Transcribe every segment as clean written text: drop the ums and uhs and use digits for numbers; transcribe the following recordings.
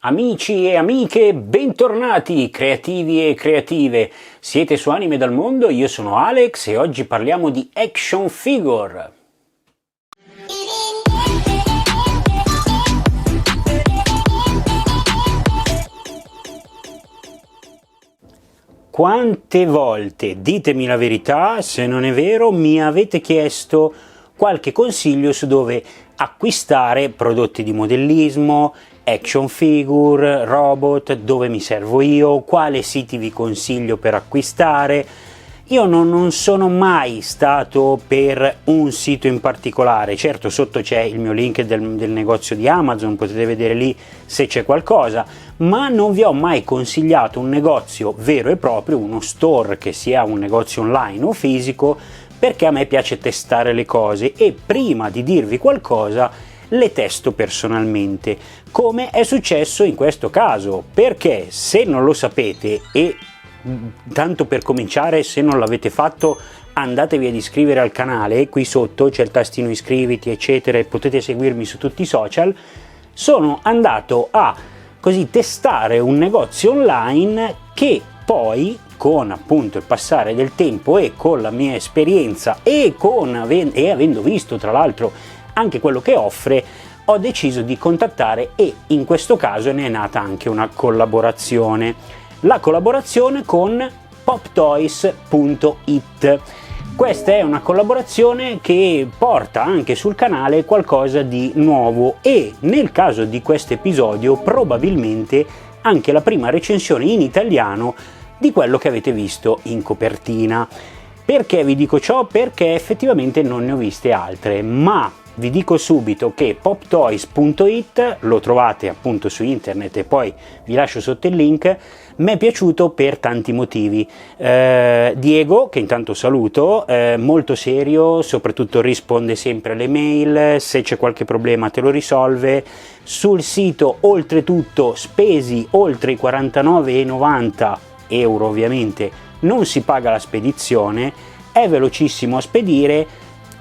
Amici e amiche, bentornati creativi e creative. Siete su Anime dal Mondo, io sono Alex e oggi parliamo di action figure. Quante volte, ditemi la verità, se non è vero, mi avete chiesto qualche consiglio su dove acquistare prodotti di modellismo, action figure, robot, dove mi servo io, quale siti vi consiglio per acquistare. Io non sono mai stato per un sito in particolare, certo sotto c'è il mio link del negozio di Amazon, potete vedere lì se c'è qualcosa, ma non vi ho mai consigliato un negozio vero e proprio, uno store che sia un negozio online o fisico, perché a me piace testare le cose e prima di dirvi qualcosa le testo personalmente, come è successo in questo caso, perché se non lo sapete, e tanto per cominciare, se non l'avete fatto andatevi ad iscrivere al canale, qui sotto c'è il tastino iscriviti eccetera e potete seguirmi su tutti i social. Sono andato a così testare un negozio online che poi, con appunto il passare del tempo e con la mia esperienza e avendo visto tra l'altro anche quello che offre, ho deciso di contattare e in questo caso ne è nata anche una collaborazione. La collaborazione con poptoys.it. Questa è una collaborazione che porta anche sul canale qualcosa di nuovo e nel caso di questo episodio probabilmente anche la prima recensione in italiano di quello che avete visto in copertina. Perché vi dico ciò? Perché effettivamente non ne ho viste altre, ma vi dico subito che poptoys.it lo trovate appunto su internet e poi vi lascio sotto il link. Mi è piaciuto per tanti motivi. Diego, che intanto saluto, molto serio, soprattutto risponde sempre alle mail, se c'è qualche problema te lo risolve. Sul sito oltretutto spesi oltre i 49,90 euro ovviamente non si paga la spedizione, è velocissimo a spedire.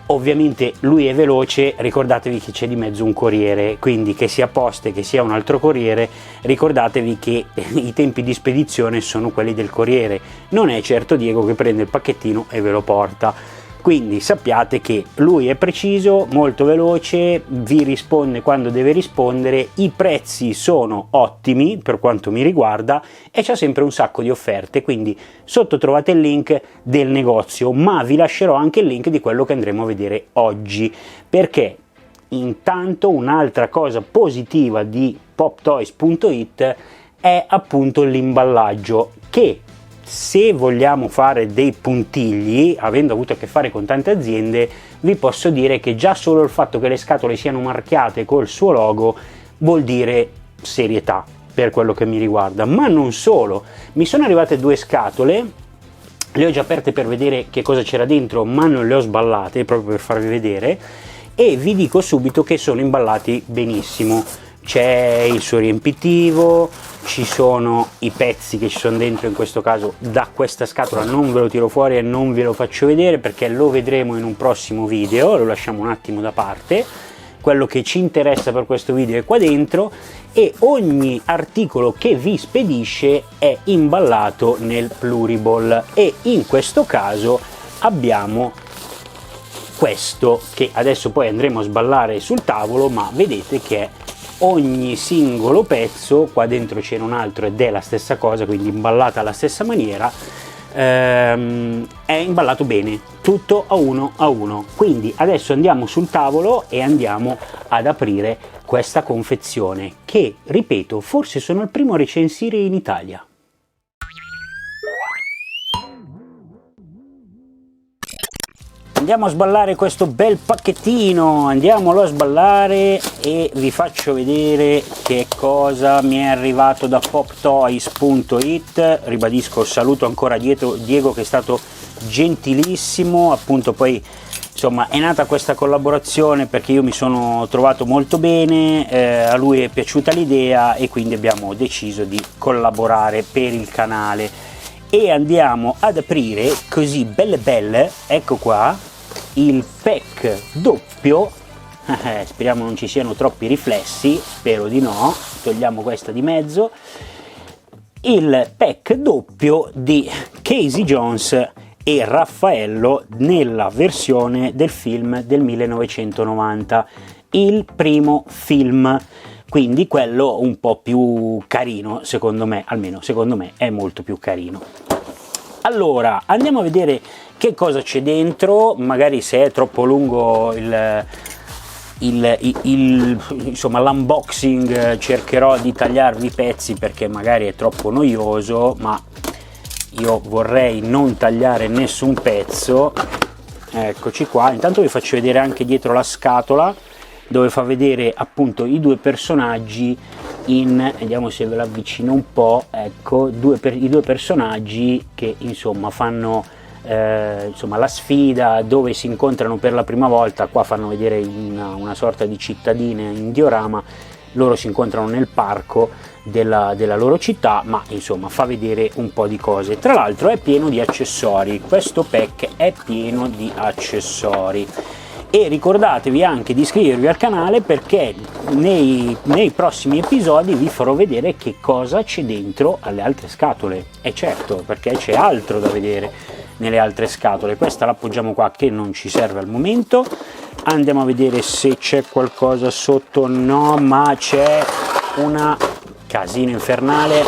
Ovviamente lui è veloce, ricordatevi che c'è di mezzo un corriere, quindi che sia poste che sia un altro corriere, ricordatevi che i tempi di spedizione sono quelli del corriere, non è certo Diego che prende il pacchettino e ve lo porta. Quindi sappiate che lui è preciso, molto veloce, vi risponde quando deve rispondere, i prezzi sono ottimi per quanto mi riguarda e c'è sempre un sacco di offerte, quindi sotto trovate il link del negozio, ma vi lascerò anche il link di quello che andremo a vedere oggi, perché intanto un'altra cosa positiva di poptoys.it è appunto l'imballaggio, che se vogliamo fare dei puntigli, avendo avuto a che fare con tante aziende, vi posso dire che già solo il fatto che le scatole siano marchiate col suo logo vuol dire serietà per quello che mi riguarda. Ma non solo, mi sono arrivate due scatole, le ho già aperte per vedere che cosa c'era dentro, ma non le ho sballate proprio per farvi vedere, e vi dico subito che sono imballati benissimo. C'è il suo riempitivo, ci sono i pezzi che ci sono dentro, in questo caso da questa scatola non ve lo tiro fuori e non ve lo faccio vedere perché lo vedremo in un prossimo video, lo lasciamo un attimo da parte. Quello che ci interessa per questo video è qua dentro e ogni articolo che vi spedisce è imballato nel pluriball e in questo caso abbiamo questo che adesso poi andremo a sballare sul tavolo, ma vedete che è ogni singolo pezzo, qua dentro c'era un altro ed è la stessa cosa, quindi imballata alla stessa maniera, è imballato bene, tutto a uno. Quindi adesso andiamo sul tavolo e andiamo ad aprire questa confezione che, ripeto, forse sono il primo a recensire in Italia. Andiamo a sballare questo bel pacchettino, andiamolo a sballare e vi faccio vedere che cosa mi è arrivato da poptoys.it. Ribadisco, saluto ancora Diego che è stato gentilissimo, appunto poi insomma è nata questa collaborazione perché io mi sono trovato molto bene, a lui è piaciuta l'idea e quindi abbiamo deciso di collaborare per il canale e andiamo ad aprire così belle, ecco qua, il pack doppio speriamo non ci siano troppi riflessi, spero di no, togliamo questa di mezzo, il pack doppio di Casey Jones e Raffaello nella versione del film del 1990, il primo film, quindi quello un po' più carino, secondo me, almeno secondo me è molto più carino. Allora, andiamo a vedere che cosa c'è dentro, magari se è troppo lungo insomma l'unboxing cercherò di tagliarvi i pezzi perché magari è troppo noioso, ma io vorrei non tagliare nessun pezzo. Eccoci qua, intanto vi faccio vedere anche dietro la scatola dove fa vedere appunto i due personaggi vediamo se ve lo avvicino un po', ecco, i due personaggi che insomma fanno insomma la sfida, dove si incontrano per la prima volta. Qua fanno vedere una sorta di cittadina in diorama, loro si incontrano nel parco della loro città, ma insomma fa vedere un po' di cose. Tra l'altro è pieno di accessori, questo pack è pieno di accessori, e ricordatevi anche di iscrivervi al canale perché nei prossimi episodi vi farò vedere che cosa c'è dentro alle altre scatole, e certo, perché c'è altro da vedere nelle altre scatole. Questa la appoggiamo qua che non ci serve al momento, andiamo a vedere se c'è qualcosa sotto. No, ma c'è una casino infernale,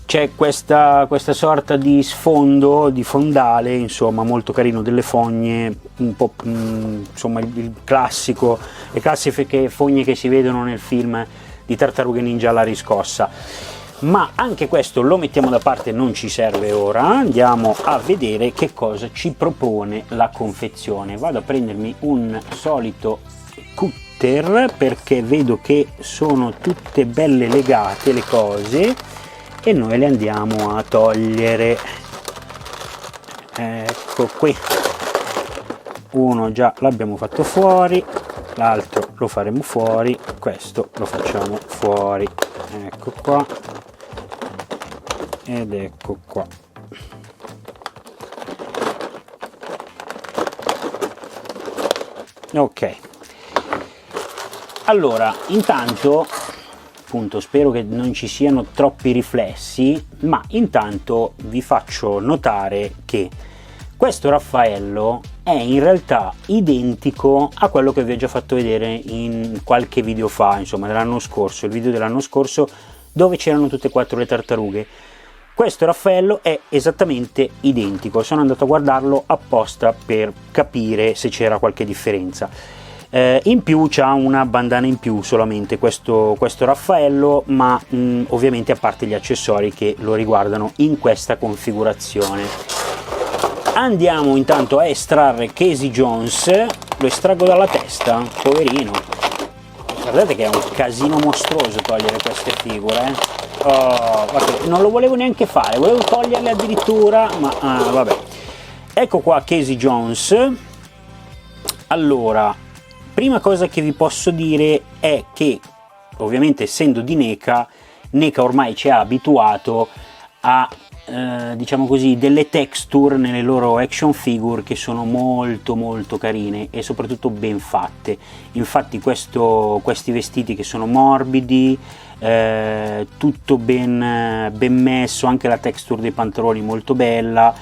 c'è questa sorta di sfondo, di fondale, insomma molto carino, delle fogne, un po' insomma le classiche fogne che si vedono nel film di Tartarughe Ninja alla riscossa. Ma anche questo lo mettiamo da parte, non ci serve ora. Andiamo a vedere che cosa ci propone la confezione. Vado a prendermi un solito cutter perché vedo che sono tutte belle legate le cose e noi le andiamo a togliere. Ecco qui, uno già l'abbiamo fatto fuori, l'altro lo faremo fuori, questo lo facciamo fuori, ecco qua ed ecco qua. Ok, allora intanto appunto spero che non ci siano troppi riflessi, ma intanto vi faccio notare che questo Raffaello è in realtà identico a quello che vi ho già fatto vedere in qualche video fa, insomma dell'anno scorso, il video dell'anno scorso dove c'erano tutte e quattro le tartarughe. Questo Raffaello è esattamente identico, sono andato a guardarlo apposta per capire se c'era qualche differenza. In più c'ha una bandana in più solamente questo Raffaello, ma ovviamente a parte gli accessori che lo riguardano in questa configurazione. Andiamo intanto a estrarre Casey Jones, lo estraggo dalla testa, poverino. Guardate che è un casino mostruoso togliere queste figure, Oh, vabbè, non lo volevo neanche fare, volevo toglierle addirittura, ma vabbè. Ecco qua Casey Jones. Allora, prima cosa che vi posso dire è che ovviamente essendo di NECA ormai ci ha abituato a diciamo così delle texture nelle loro action figure che sono molto molto carine e soprattutto ben fatte. Infatti questi vestiti che sono morbidi, tutto ben messo, anche la texture dei pantaloni molto bella.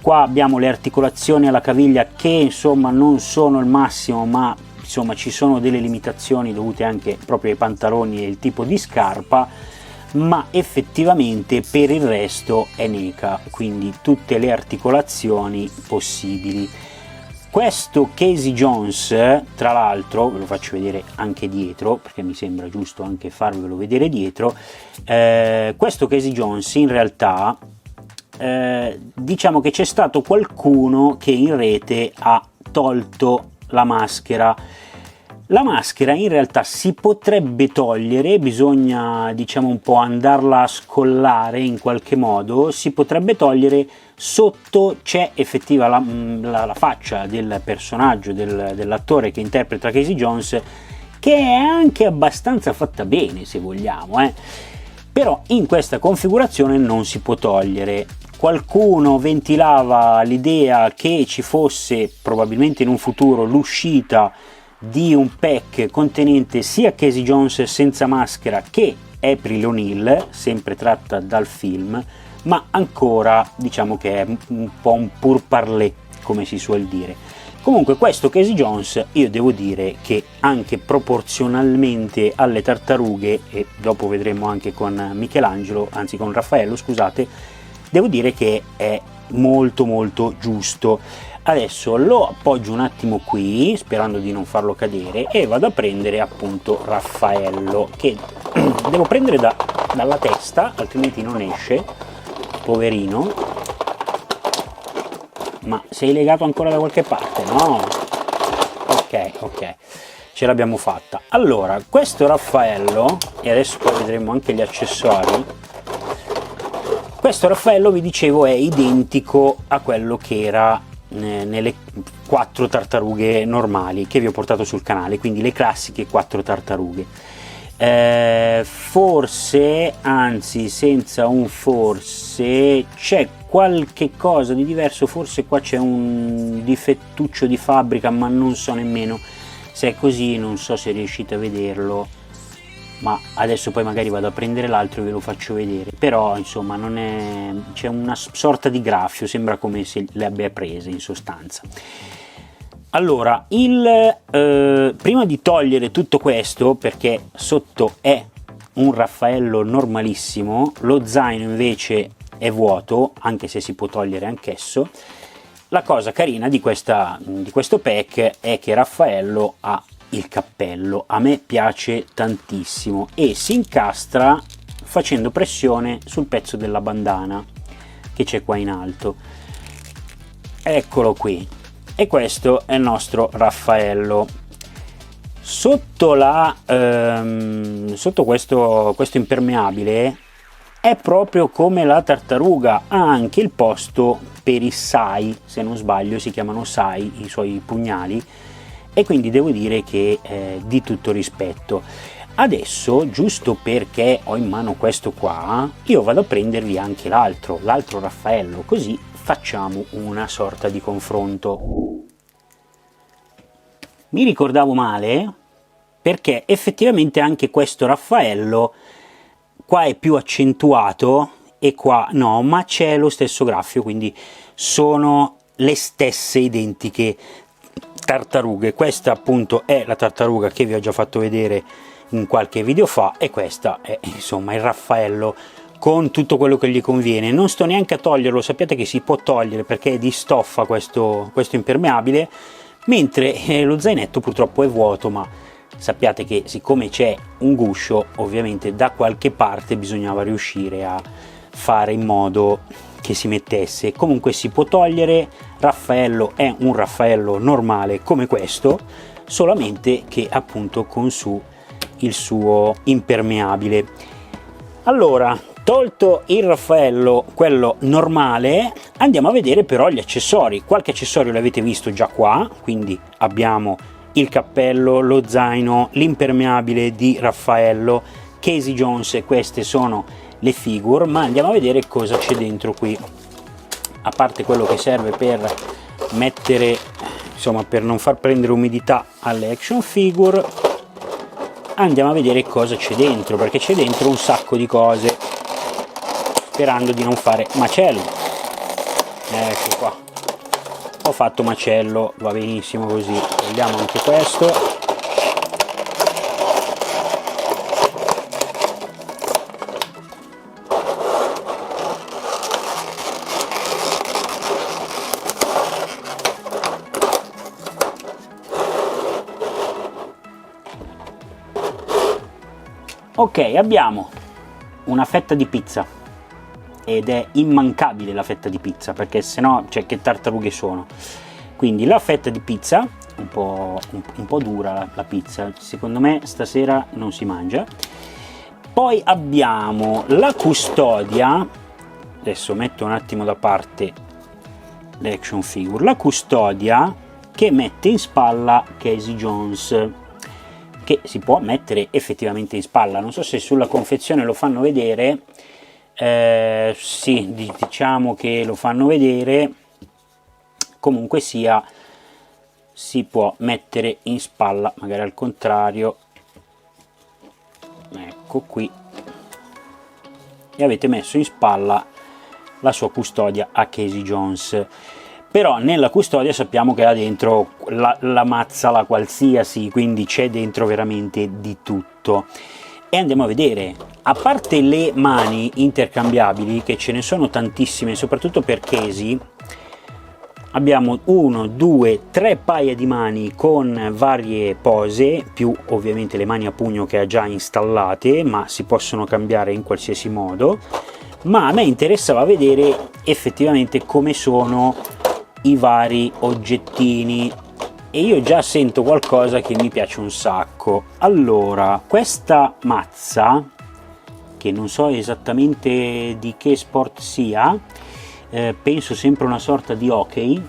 Qua abbiamo le articolazioni alla caviglia che insomma non sono il massimo, ma insomma ci sono delle limitazioni dovute anche proprio ai pantaloni e il tipo di scarpa, ma effettivamente per il resto è NECA, quindi tutte le articolazioni possibili. Questo Casey Jones, tra l'altro, ve lo faccio vedere anche dietro perché mi sembra giusto anche farvelo vedere dietro. Questo Casey Jones in realtà diciamo che c'è stato qualcuno che in rete ha tolto la maschera. La maschera in realtà si potrebbe togliere, bisogna diciamo un po' andarla a scollare in qualche modo, si potrebbe togliere. Sotto c'è effettiva la faccia del personaggio, dell'attore che interpreta Casey Jones, che è anche abbastanza fatta bene se vogliamo, però in questa configurazione non si può togliere. qualcuno ventilava l'idea che ci fosse probabilmente in un futuro l'uscita di un pack contenente sia Casey Jones senza maschera che April O'Neil, sempre tratta dal film, ma ancora diciamo che è un po' un pourparlers, come si suol dire. Comunque questo Casey Jones, io devo dire che anche proporzionalmente alle tartarughe, e dopo vedremo anche con Michelangelo, anzi con Raffaello, scusate, devo dire che è molto molto giusto. Adesso lo appoggio un attimo qui, sperando di non farlo cadere, e vado a prendere appunto Raffaello, che devo prendere dalla testa, altrimenti non esce, poverino. Ma sei legato ancora da qualche parte? No? Ok, ce l'abbiamo fatta. Allora, questo Raffaello, e adesso poi vedremo anche gli accessori, questo Raffaello, vi dicevo, è identico a quello che era nelle 4 tartarughe normali che vi ho portato sul canale, quindi le classiche 4 tartarughe. Forse, anzi senza un forse, c'è qualche cosa di diverso, forse qua c'è un difettuccio di fabbrica, ma non so nemmeno se è così, non so se riuscite a vederlo, ma adesso poi magari vado a prendere l'altro e ve lo faccio vedere. Però insomma non è, c'è una sorta di graffio, sembra come se le abbia prese in sostanza. Allora, prima di togliere tutto questo, perché sotto è un Raffaello normalissimo, lo zaino invece è vuoto, anche se si può togliere anch'esso. La cosa carina di questo pack è che Raffaello ha il cappello, a me piace tantissimo, e si incastra facendo pressione sul pezzo della bandana che c'è qua in alto. Eccolo qui, e questo è il nostro Raffaello. Sotto questo impermeabile è proprio come la tartaruga, ha anche il posto per i sai, se non sbaglio si chiamano sai i suoi pugnali, e quindi devo dire che di tutto rispetto. Adesso, giusto perché ho in mano questo qua, io vado a prendervi anche l'altro Raffaello, così facciamo una sorta di confronto. Mi ricordavo male, perché effettivamente anche questo Raffaello qua è più accentuato e qua no, ma c'è lo stesso graffio, quindi sono le stesse identiche tartarughe. Questa appunto è la tartaruga che vi ho già fatto vedere in qualche video fa, e questa è insomma il Raffaello con tutto quello che gli conviene. Non sto neanche a toglierlo, sappiate che si può togliere perché è di stoffa questo impermeabile, mentre lo zainetto purtroppo è vuoto, ma sappiate che siccome c'è un guscio, ovviamente da qualche parte bisognava riuscire a fare in modo che si mettesse. Comunque si può togliere. Raffaello è un Raffaello normale come questo, solamente che appunto con su il suo impermeabile. Allora, tolto il Raffaello, quello normale, andiamo a vedere però gli accessori. Qualche accessorio l'avete visto già qua, quindi abbiamo il cappello, lo zaino, l'impermeabile di Raffaello, Casey Jones, e queste sono le figure. Ma andiamo a vedere cosa c'è dentro qui, a parte quello che serve per mettere, insomma, per non far prendere umidità alle action figure. Andiamo a vedere cosa c'è dentro, perché c'è dentro un sacco di cose, sperando di non fare macello. Ecco qua, ho fatto macello, va benissimo così. Togliamo anche questo. Ok, abbiamo una fetta di pizza, ed è immancabile la fetta di pizza, perché sennò, cioè, che tartarughe sono. Quindi la fetta di pizza, un po' dura la pizza, secondo me stasera non si mangia. Poi abbiamo la custodia, adesso metto un attimo da parte le action figure, la custodia che mette in spalla Casey Jones, che si può mettere effettivamente in spalla. Non so se sulla confezione lo fanno vedere, sì, diciamo che lo fanno vedere. Comunque sia, si può mettere in spalla, magari al contrario, ecco qui, e avete messo in spalla la sua custodia a Casey Jones. Però nella custodia sappiamo che ha dentro la mazza, la qualsiasi, quindi c'è dentro veramente di tutto. E andiamo a vedere, a parte le mani intercambiabili, che ce ne sono tantissime, soprattutto per Casey, abbiamo 1, 2, 3 paia di mani con varie pose, più ovviamente le mani a pugno che ha già installate, ma si possono cambiare in qualsiasi modo. Ma a me interessava vedere effettivamente come sono i vari oggettini, e io già sento qualcosa che mi piace un sacco. Allora, questa mazza, che non so esattamente di che sport sia, penso sempre una sorta di hockey,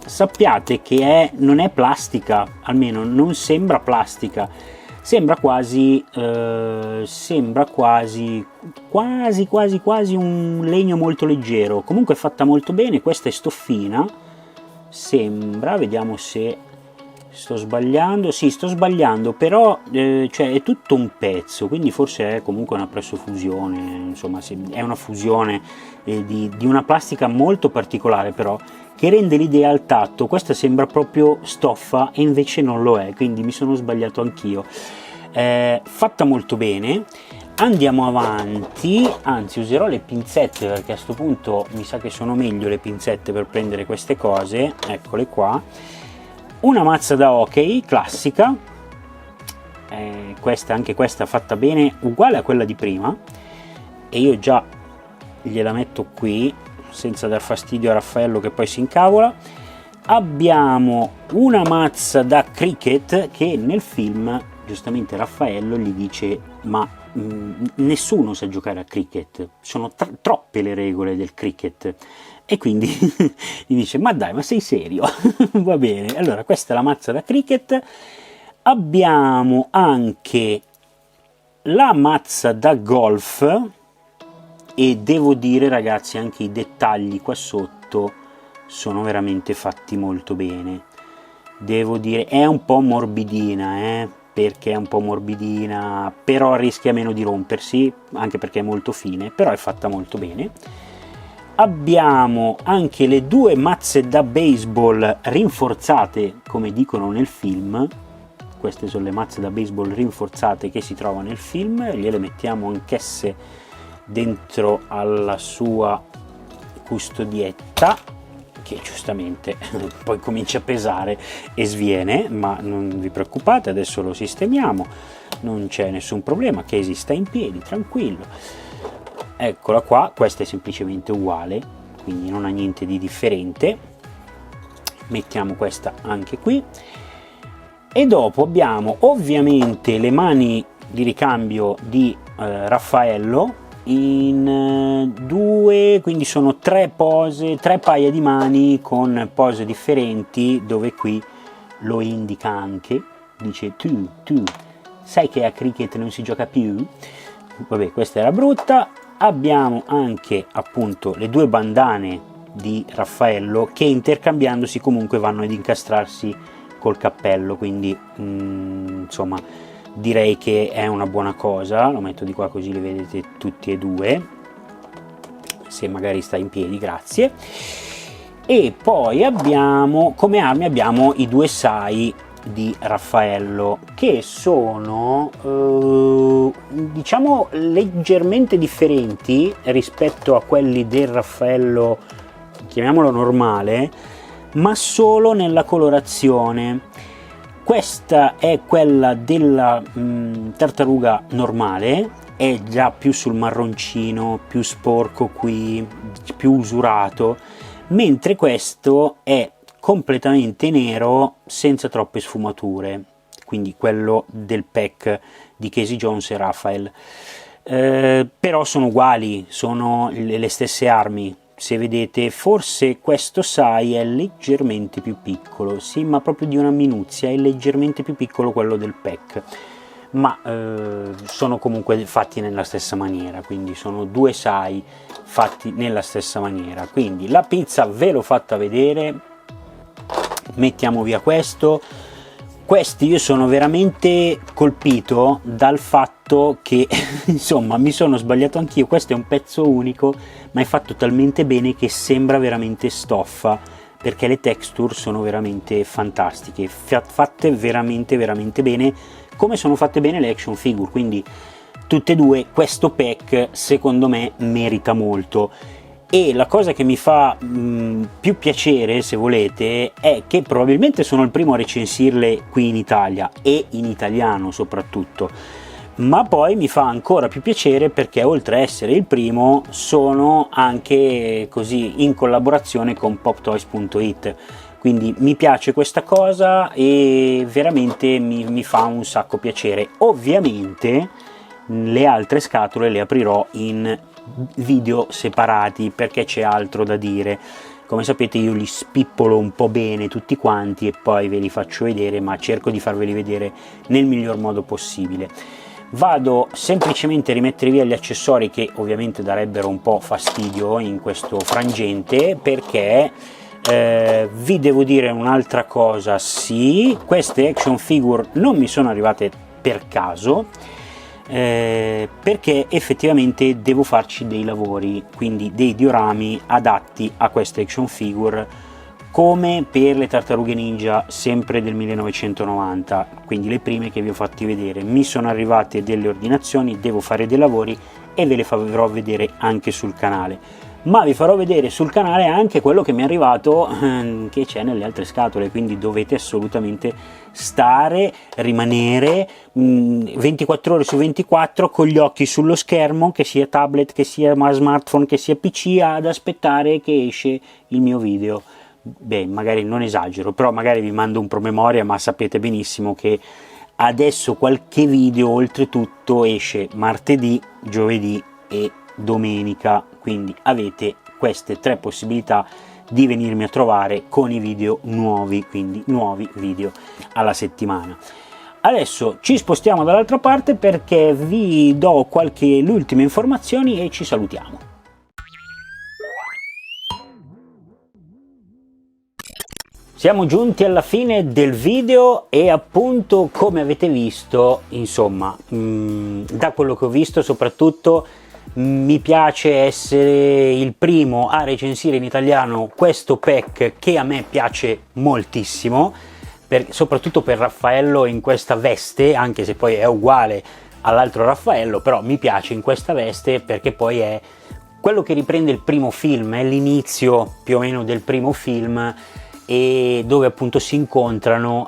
sappiate che non è plastica, almeno non sembra plastica, sembra quasi quasi un legno molto leggero. Comunque è fatta molto bene, questa è stoffina, sembra, vediamo se sto sbagliando. Sì, sto sbagliando, però cioè è tutto un pezzo, quindi forse è comunque una pressofusione, insomma è una fusione di una plastica molto particolare, però che rende l'idea al tatto. Questa sembra proprio stoffa e invece non lo è, quindi mi sono sbagliato anch'io. Fatta molto bene. Andiamo avanti, anzi userò le pinzette, perché a questo punto mi sa che sono meglio le pinzette per prendere queste cose. Eccole qua. Una mazza da hockey classica, anche questa fatta bene, uguale a quella di prima, e io già gliela metto qui senza dar fastidio a Raffaello che poi si incavola. Abbiamo una mazza da cricket, che nel film giustamente Raffaello gli dice: ma nessuno sa giocare a cricket, sono troppe le regole del cricket, e quindi gli dice: ma dai, ma sei serio? Va bene. Allora, questa è la mazza da cricket. Abbiamo anche la mazza da golf, e devo dire, ragazzi, anche i dettagli qua sotto sono veramente fatti molto bene. Devo dire, è un po' morbidina, perché è un po' morbidina, però rischia meno di rompersi, anche perché è molto fine, però è fatta molto bene. Abbiamo anche le due mazze da baseball rinforzate, come dicono nel film. Queste sono le mazze da baseball rinforzate che si trovano nel film, gliele mettiamo anch'esse dentro alla sua custodietta, che giustamente poi comincia a pesare e sviene, ma non vi preoccupate, adesso lo sistemiamo, non c'è nessun problema. Casey sta in piedi, tranquillo. Eccola qua, questa è semplicemente uguale, quindi non ha niente di differente. Mettiamo questa anche qui, e dopo abbiamo ovviamente le mani di ricambio di Raffaello in due, quindi sono tre pose, tre paia di mani con pose differenti, dove qui lo indica anche, dice tu sai che a cricket non si gioca più. Vabbè, questa era brutta. Abbiamo anche appunto le due bandane di Raffaello, che intercambiandosi comunque vanno ad incastrarsi col cappello, quindi insomma direi che è una buona cosa. Lo metto di qua così li vedete tutti e due, se magari sta in piedi, grazie. E poi abbiamo come armi abbiamo i due sai di Raffaello, che sono diciamo leggermente differenti rispetto a quelli del Raffaello, chiamiamolo normale, ma solo nella colorazione. Questa è quella della tartaruga normale, è già più sul marroncino, più sporco qui, più usurato, mentre questo è completamente nero senza troppe sfumature, quindi quello del pack di Casey Jones e Raphael. Però sono uguali, sono le stesse armi. Se vedete, forse questo sai è leggermente più piccolo, sì, ma proprio di una minuzia, è leggermente più piccolo quello del pack, ma sono comunque fatti nella stessa maniera, quindi sono due sai fatti nella stessa maniera. Quindi la pizza ve l'ho fatta vedere, mettiamo via questo. Questi io sono veramente colpito dal fatto che insomma mi sono sbagliato anch'io, questo è un pezzo unico ma è fatto talmente bene che sembra veramente stoffa, perché le texture sono veramente fantastiche, fatte veramente bene, come sono fatte bene le action figure. Quindi tutte e due questo pack secondo me merita molto. E la cosa che mi fa più piacere, se volete, è che probabilmente sono il primo a recensirle qui in Italia e in italiano soprattutto, ma poi mi fa ancora più piacere perché oltre a essere il primo sono anche così in collaborazione con poptoys.it, quindi mi piace questa cosa e veramente mi fa un sacco piacere. Ovviamente le altre scatole le aprirò in video separati perché c'è altro da dire. Come sapete io li spippolo un po' bene tutti quanti e poi ve li faccio vedere, ma cerco di farveli vedere nel miglior modo possibile. Vado semplicemente a rimettere via gli accessori che ovviamente darebbero un po' fastidio in questo frangente, perché vi devo dire un'altra cosa. Sì, queste action figure non mi sono arrivate per caso, perché effettivamente devo farci dei lavori, quindi dei diorami adatti a queste action figure, come per le tartarughe ninja sempre del 1990, quindi le prime che vi ho fatti vedere. Mi sono arrivate delle ordinazioni, devo fare dei lavori e ve le farò vedere anche sul canale, ma vi farò vedere sul canale anche quello che mi è arrivato che c'è nelle altre scatole, quindi dovete assolutamente rimanere 24 ore su 24 con gli occhi sullo schermo, che sia tablet, che sia smartphone, che sia PC, ad aspettare che esce il mio video. Beh, magari non esagero, però magari vi mando un promemoria, ma sapete benissimo che adesso qualche video oltretutto esce martedì, giovedì e domenica, quindi avete queste tre possibilità di venirmi a trovare con i video nuovi, quindi nuovi video alla settimana. Adesso ci spostiamo dall'altra parte perché vi do le ultime informazioni e ci salutiamo. Siamo giunti alla fine del video e appunto, come avete visto, insomma, da quello che ho visto soprattutto, mi piace essere il primo a recensire in italiano questo pack che a me piace moltissimo, soprattutto per Raffaello in questa veste, anche se poi è uguale all'altro Raffaello, però mi piace in questa veste perché poi è quello che riprende il primo film, è l'inizio più o meno del primo film, e dove appunto si incontrano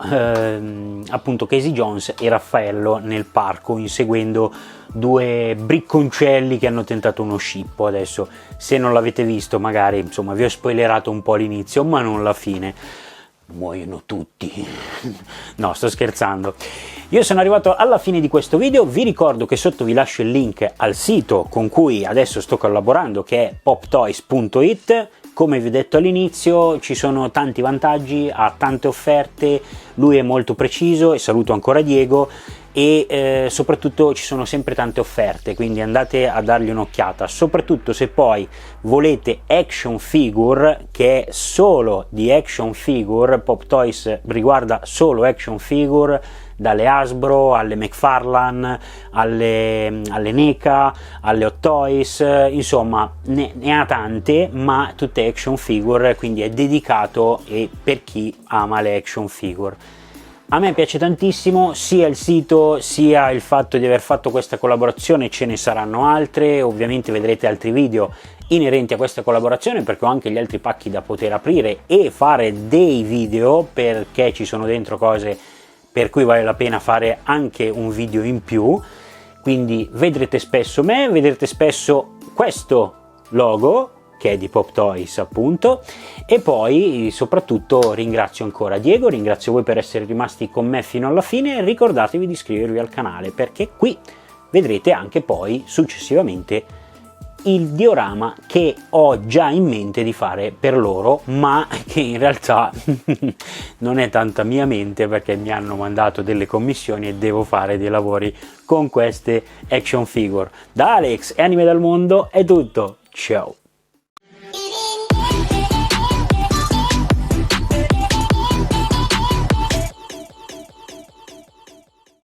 appunto Casey Jones e Raffaello nel parco, inseguendo due bricconcelli che hanno tentato uno scippo. Adesso, se non l'avete visto, magari insomma vi ho spoilerato un po' l'inizio, ma non la fine. Muoiono tutti. No, sto scherzando. Io sono arrivato alla fine di questo video. Vi ricordo che sotto vi lascio il link al sito con cui adesso sto collaborando, che è poptoys.it. Come vi ho detto all'inizio, ci sono tanti vantaggi, ha tante offerte, lui è molto preciso, e saluto ancora Diego, e soprattutto ci sono sempre tante offerte, quindi andate a dargli un'occhiata, soprattutto se poi volete action figure, che è solo di action figure. Pop Toys riguarda solo action figure, dalle Hasbro alle McFarlane, alle NECA, alle Hot Toys, insomma ne ha tante, ma tutte action figure, quindi è dedicato e per chi ama le action figure. A me piace tantissimo sia il sito sia il fatto di aver fatto questa collaborazione. Ce ne saranno altre, ovviamente vedrete altri video inerenti a questa collaborazione, perché ho anche gli altri pacchi da poter aprire e fare dei video, perché ci sono dentro cose per cui vale la pena fare anche un video in più. Quindi vedrete spesso me, vedrete spesso questo logo che è di Pop Toys appunto, e poi soprattutto ringrazio ancora Diego, ringrazio voi per essere rimasti con me fino alla fine. Ricordatevi di iscrivervi al canale, perché qui vedrete anche poi successivamente il diorama che ho già in mente di fare per loro, ma che in realtà non è tanta mia mente, perché mi hanno mandato delle commissioni e devo fare dei lavori con queste action figure. Da Alex e Anime dal Mondo è tutto, ciao!